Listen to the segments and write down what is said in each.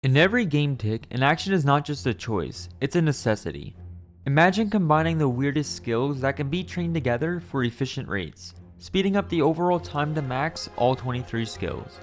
In every game tick, an action is not just a choice, it's a necessity. Imagine combining the weirdest skills that can be trained together for efficient rates, speeding up the overall time to max all 23 skills.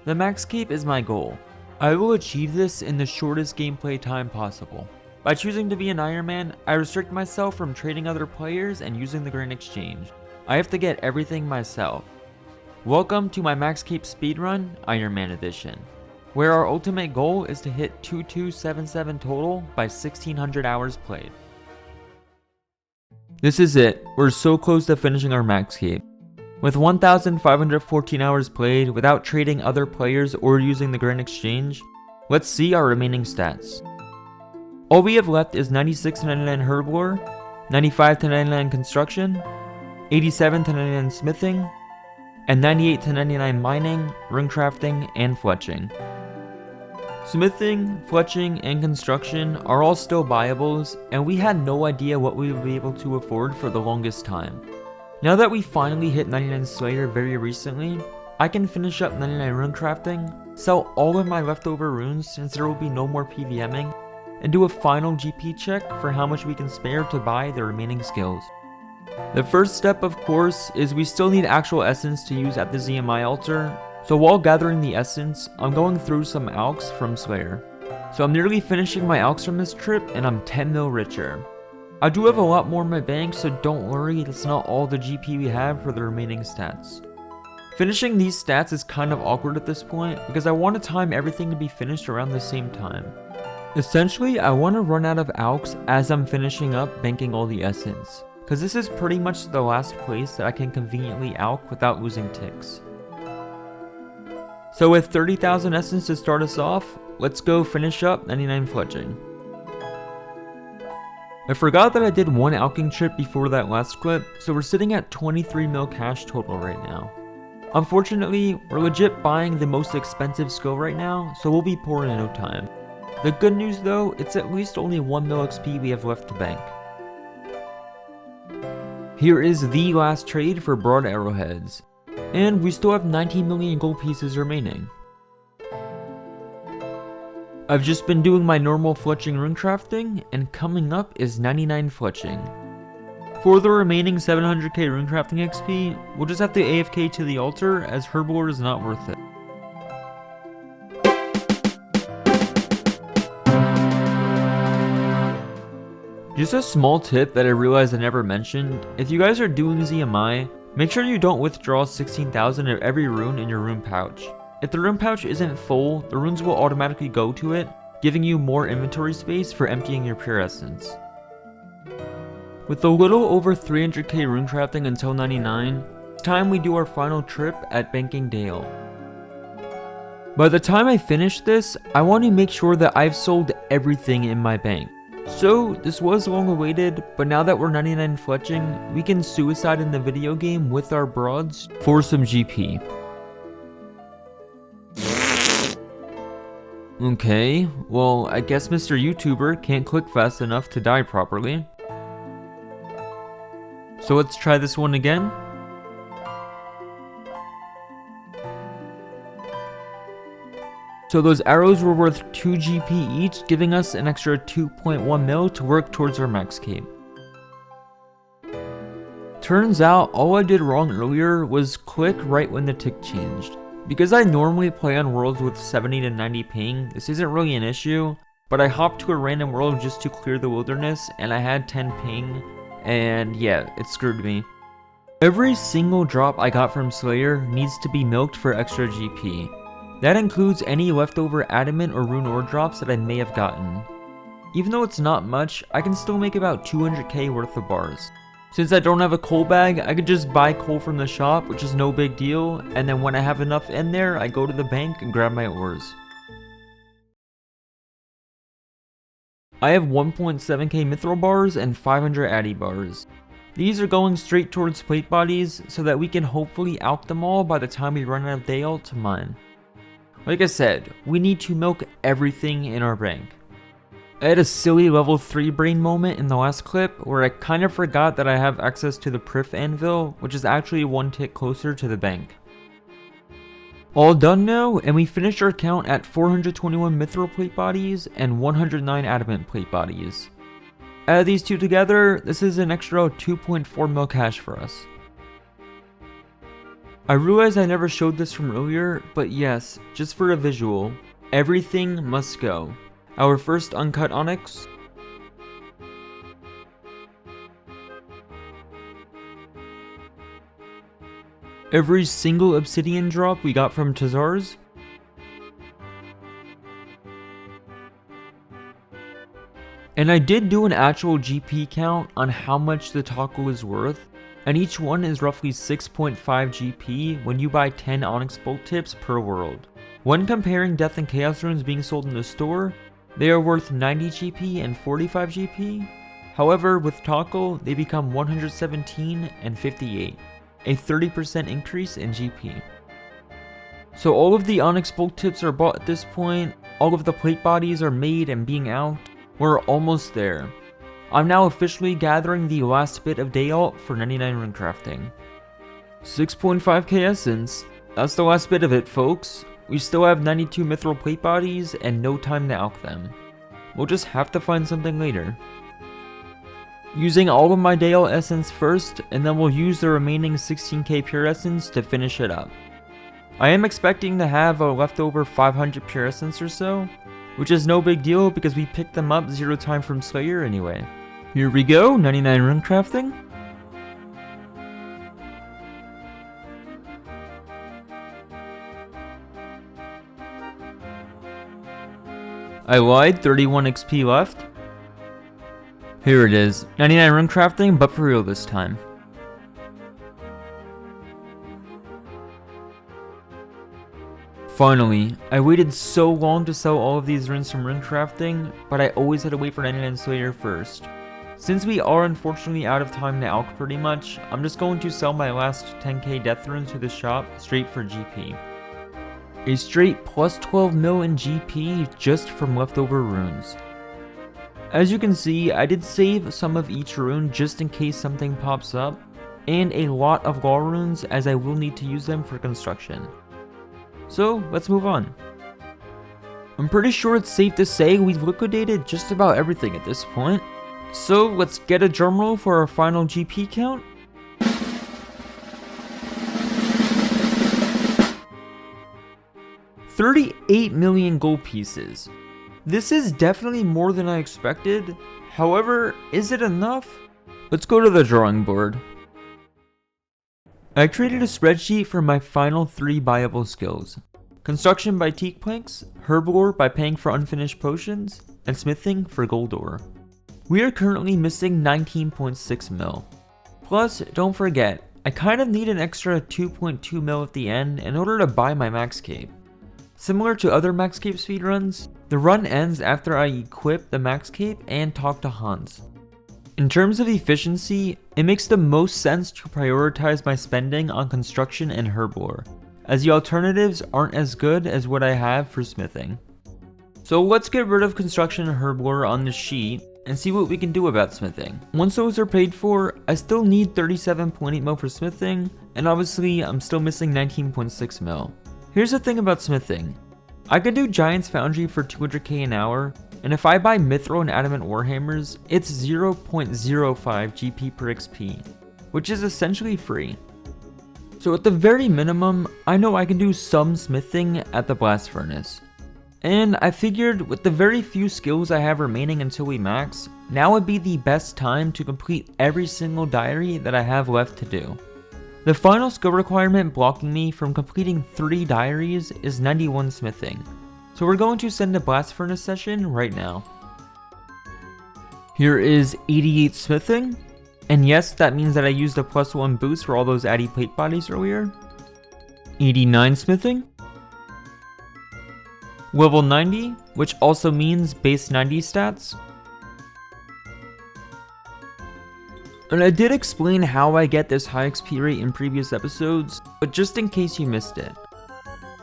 The max cape is my goal. I will achieve this in the shortest gameplay time possible. By choosing to be an Iron Man, I restrict myself from trading other players and using the Grand Exchange. I have to get everything myself. Welcome to my max cape speedrun, Iron Man edition, where our ultimate goal is to hit 2277 total by 1600 hours played. This is it, we're so close to finishing our max cape. With 1514 hours played without trading other players or using the Grand Exchange, let's see our remaining stats. All we have left is 96 to 99 herb lore, 95 to 99 construction, 87 to 99 smithing, and 98 to 99 mining, runecrafting, and fletching. Smithing, fletching, and construction are all still buyables, and we had no idea what we would be able to afford for the longest time. Now that we finally hit 99 Slayer very recently, I can finish up 99 runecrafting, sell all of my leftover runes since there will be no more PVMing, and do a final GP check for how much we can spare to buy the remaining skills. The first step, of course, is we still need actual essence to use at the ZMI altar, so while gathering the essence, I'm going through some alks from Slayer. So I'm nearly finishing my alks from this trip and I'm 10 mil richer. I do have a lot more in my bank, so don't worry, that's not all the GP we have for the remaining stats. Finishing these stats is kind of awkward at this point because I want to time everything to be finished around the same time. Essentially, I want to run out of alks as I'm finishing up banking all the essence, because this is pretty much the last place that I can conveniently alk without losing ticks. So with 30,000 essence to start us off, let's go finish up 99 fletching. I forgot that I did one alking trip before that last clip, so we're sitting at 23 mil cash total right now. Unfortunately, we're legit buying the most expensive skill right now, so we'll be poor in no time. The good news though, it's at least only 1 mil XP we have left to bank. Here is the last trade for broad arrowheads, and we still have 19 million gold pieces remaining. I've just been doing my normal fletching runecrafting, and coming up is 99 fletching. For the remaining 700k runecrafting XP, we'll just have to AFK to the altar as herb lore is not worth it. Just a small tip that I realized I never mentioned, if you guys are doing ZMI, make sure you don't withdraw 16,000 of every rune in your rune pouch. If the rune pouch isn't full, the runes will automatically go to it, giving you more inventory space for emptying your pure essence. With a little over 300k runecrafting until 99, it's time we do our final trip at Banking Dale. By the time I finish this, I want to make sure that I've sold everything in my bank. So, this was long awaited, but now that we're 99 fletching, we can suicide in the video game with our broads for some GP. Okay, well, I guess Mr. YouTuber can't click fast enough to die properly. So let's try this one again. So those arrows were worth 2 GP each, giving us an extra 2.1 mil to work towards our max cape. Turns out all I did wrong earlier was click right when the tick changed. Because I normally play on worlds with 70 to 90 ping, this isn't really an issue, but I hopped to a random world just to clear the wilderness and I had 10 ping, and yeah, it screwed me. Every single drop I got from Slayer needs to be milked for extra GP. That includes any leftover adamant or rune ore drops that I may have gotten. Even though it's not much, I can still make about 200k worth of bars. Since I don't have a coal bag, I could just buy coal from the shop, which is no big deal, and then when I have enough in there, I go to the bank and grab my ores. I have 1.7k mithril bars and 500 addy bars. These are going straight towards plate bodies, so that we can hopefully alk them all by the time we run out of Dale to mine. Like I said, we need to milk everything in our bank. I had a silly level 3 brain moment in the last clip where I kind of forgot that I have access to the Prif Anvil, which is actually one tick closer to the bank. All done now, and we finished our count at 421 mithril plate bodies and 109 adamant plate bodies. Add these two together, this is an extra 2.4 mil cash for us. I realize I never showed this from earlier, but yes, just for a visual, everything must go. Our first uncut onyx, every single obsidian drop we got from Tazars, and I did do an actual GP count on how much the taco is worth, and each one is roughly 6.5 GP when you buy 10 onyx bolt tips per world. When comparing death and chaos runes being sold in the store, they are worth 90 GP and 45 GP. However, with taco, they become 117 and 58, a 30% increase in GP. So all of the onyx bolt tips are bought at this point, all of the plate bodies are made and being out. We're almost there. I'm now officially gathering the last bit of day alt for 99 runecrafting. 6.5k essence, that's the last bit of it, folks. We still have 92 mithril plate bodies and no time to alch them. We'll just have to find something later. Using all of my day alt essence first, and then we'll use the remaining 16k pure essence to finish it up. I am expecting to have a leftover 500 pure essence or so, which is no big deal because we picked them up 0 time from Slayer anyway. Here we go, 99 runecrafting. I lied, 31 XP left. Here it is, 99 runecrafting, but for real this time. Finally, I waited so long to sell all of these runes from runecrafting, but I always had to wait for 99 Slayer first. Since we are unfortunately out of time to alch pretty much, I'm just going to sell my last 10k death runes to the shop straight for GP. A straight plus 12 mil in GP just from leftover runes. As you can see, I did save some of each rune just in case something pops up, and a lot of law runes as I will need to use them for construction. So let's move on. I'm pretty sure it's safe to say we've liquidated just about everything at this point. So let's get a drum roll for our final GP count. $38 million gold pieces. This is definitely more than I expected. However, is it enough? Let's go to the drawing board. I created a spreadsheet for my final 3 buyable skills. Construction by teak planks, herblore by paying for unfinished potions, and smithing for gold ore. We are currently missing 19.6 mil. Plus, don't forget, I kind of need an extra 2.2 mil at the end in order to buy my max cape. Similar to other max cape speedruns, the run ends after I equip the max cape and talk to Hans. In terms of efficiency, it makes the most sense to prioritize my spending on construction and herblore, as the alternatives aren't as good as what I have for smithing. So let's get rid of construction and herblore on the sheet and see what we can do about smithing. Once those are paid for, I still need 37.8 mil for smithing, and obviously I'm still missing 19.6 mil. Here's the thing about smithing. I could do Giant's Foundry for 200k an hour, and if I buy mithril and adamant warhammers, it's 0.05 GP per XP, which is essentially free. So at the very minimum, I know I can do some smithing at the blast furnace. And I figured with the very few skills I have remaining until we max, now would be the best time to complete every single diary that I have left to do. The final skill requirement blocking me from completing 3 diaries is 91 smithing, so we're going to send a blast furnace session right now. Here is 88 smithing, and yes, that means that I used a +1 boost for all those addy plate bodies earlier. 89 smithing. Level 90, which also means base 90 stats. And I did explain how I get this high XP rate in previous episodes, but just in case you missed it.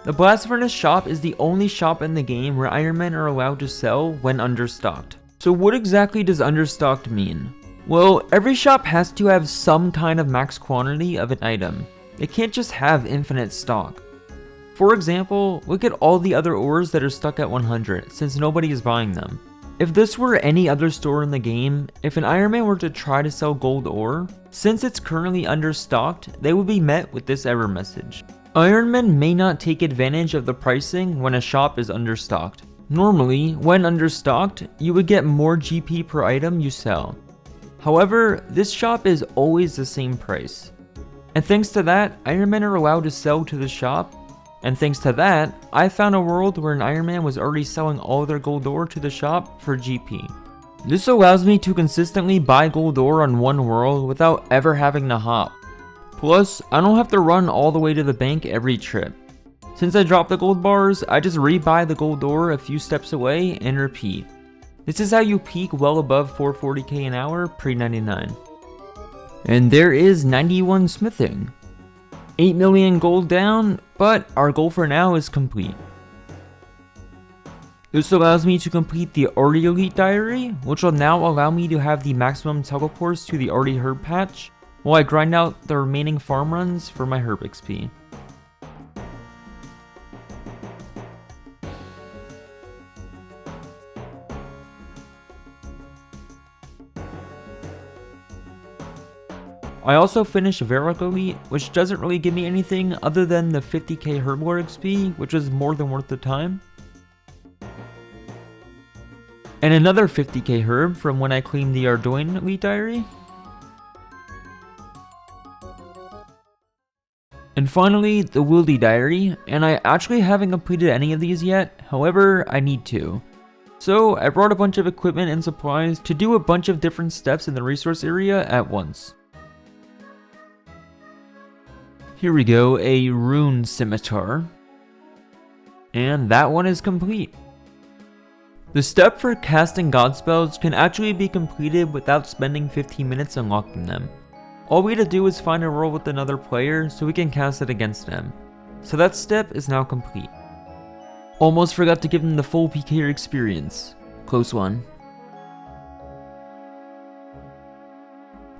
The Blast Furnace shop is the only shop in the game where Iron Men are allowed to sell when understocked. So what exactly does understocked mean? Well, every shop has to have some kind of max quantity of an item. It can't just have infinite stock. For example, look at all the other ores that are stuck at 100 since nobody is buying them. If this were any other store in the game, if an Iron Man were to try to sell gold ore, since it's currently understocked, they would be met with this error message. Iron Man may not take advantage of the pricing when a shop is understocked. Normally, when understocked, you would get more GP per item you sell. However, this shop is always the same price. And thanks to that, Iron Men are allowed to sell to the shop. And thanks to that, I found a world where an Iron Man was already selling all their gold ore to the shop for GP. This allows me to consistently buy gold ore on one world without ever having to hop. Plus, I don't have to run all the way to the bank every trip. Since I dropped the gold bars, I just rebuy the gold ore a few steps away and repeat. This is how you peak well above 440k an hour pre-99. And there is 91 smithing. 8 million gold down, but our goal for now is complete. This allows me to complete the Arty Elite Diary, which will now allow me to have the maximum teleports to the Arty Herb Patch, while I grind out the remaining farm runs for my Herb XP. I also finished Varrock Elite, which doesn't really give me anything other than the 50k Herblore XP, which is more than worth the time. And another 50k Herb from when I claimed the Ardoin Elite Diary. And finally, the Wildy Diary, and I actually haven't completed any of these yet, however, I need to. So I brought a bunch of equipment and supplies to do a bunch of different steps in the resource area at once. Here we go, a rune scimitar. And that one is complete. The step for casting god spells can actually be completed without spending 15 minutes unlocking them. All we have to do is find a role with another player so we can cast it against them. So that step is now complete. Almost forgot to give them the full PK experience. Close one.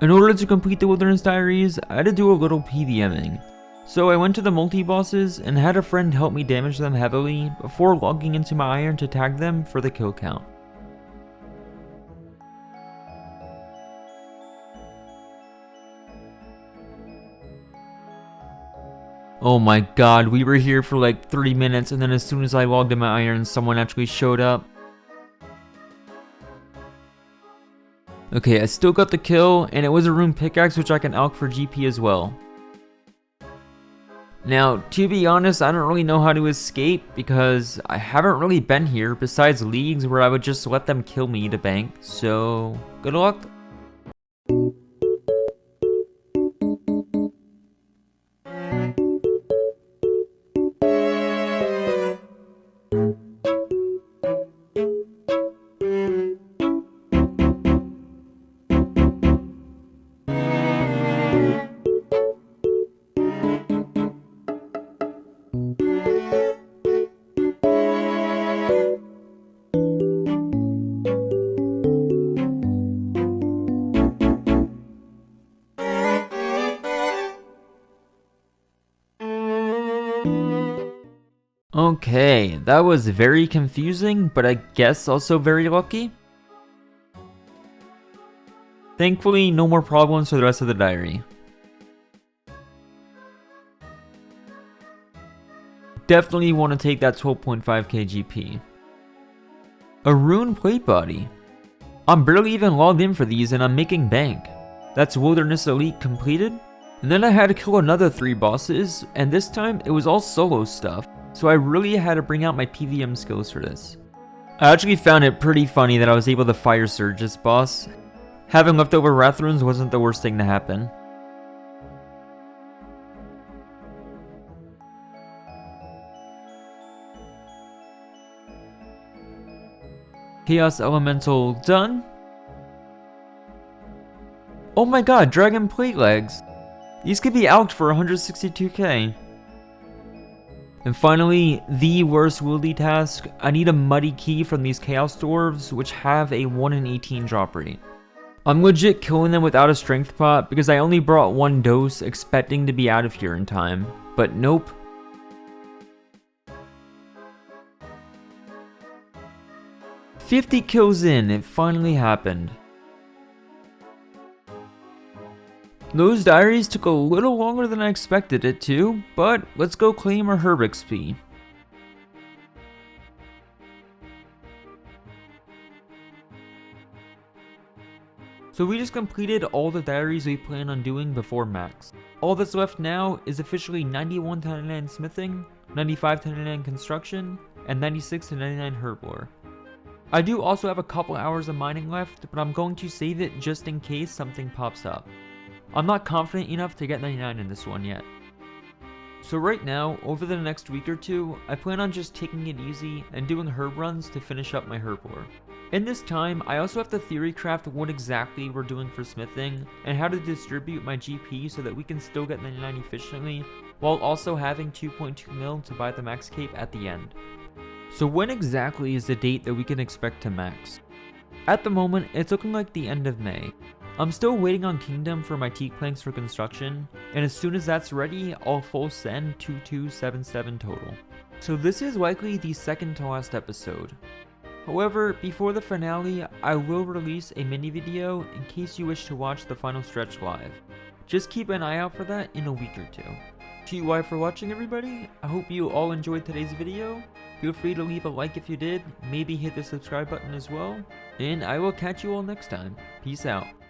In order to complete the Wilderness Diaries, I had to do a little PVMing. So I went to the multi-bosses and had a friend help me damage them heavily before logging into my iron to tag them for the kill count. Oh my god, we were here for like 30 minutes and then as soon as I logged in my iron, someone actually showed up. Okay, I still got the kill, and it was a rune pickaxe which I can alch for GP as well. Now, to be honest, I don't really know how to escape because I haven't really been here besides leagues where I would just let them kill me to bank, so good luck. Okay, that was very confusing, but I guess also very lucky. Thankfully, no more problems for the rest of the diary. Definitely want to take that 12.5k GP. A rune plate body. I'm barely even logged in for these and I'm making bank. That's Wilderness Elite completed. And then I had to kill another 3 bosses, and this time it was all solo stuff. So I really had to bring out my PVM skills for this. I actually found it pretty funny that I was able to fire surge this boss. Having leftover wrath runes wasn't the worst thing to happen. Chaos Elemental done. Oh my god, Dragon Plate Legs. These could be alched for 162k. And finally, the worst wildy task. I need a muddy key from these Chaos Dwarves, which have a 1 in 18 drop rate. I'm legit killing them without a strength pot because I only brought 1 dose expecting to be out of here in time, but nope. 50 kills in, it finally happened. Those diaries took a little longer than I expected it to, but let's go claim our herb XP. So we just completed all the diaries we plan on doing before max. All that's left now is officially 91 to 99 smithing, 95 to 99 construction, and 96 to 99 herb lore. I do also have a couple hours of mining left, but I'm going to save it just in case something pops up. I'm not confident enough to get 99 in this one yet. So right now, over the next week or two, I plan on just taking it easy and doing herb runs to finish up my herb lore. In this time, I also have to theory craft what exactly we're doing for smithing, and how to distribute my GP so that we can still get 99 efficiently, while also having 2.2 mil to buy the max cape at the end. So when exactly is the date that we can expect to max? At the moment, it's looking like the end of May. I'm still waiting on Kingdom for my teak planks for construction, and as soon as that's ready, I'll full send 2277 total. So this is likely the second to last episode. However, before the finale, I will release a mini video in case you wish to watch the final stretch live. Just keep an eye out for that in a week or two. TY for watching, everybody. I hope you all enjoyed today's video. Feel free to leave a like if you did, maybe hit the subscribe button as well, and I will catch you all next time. Peace out.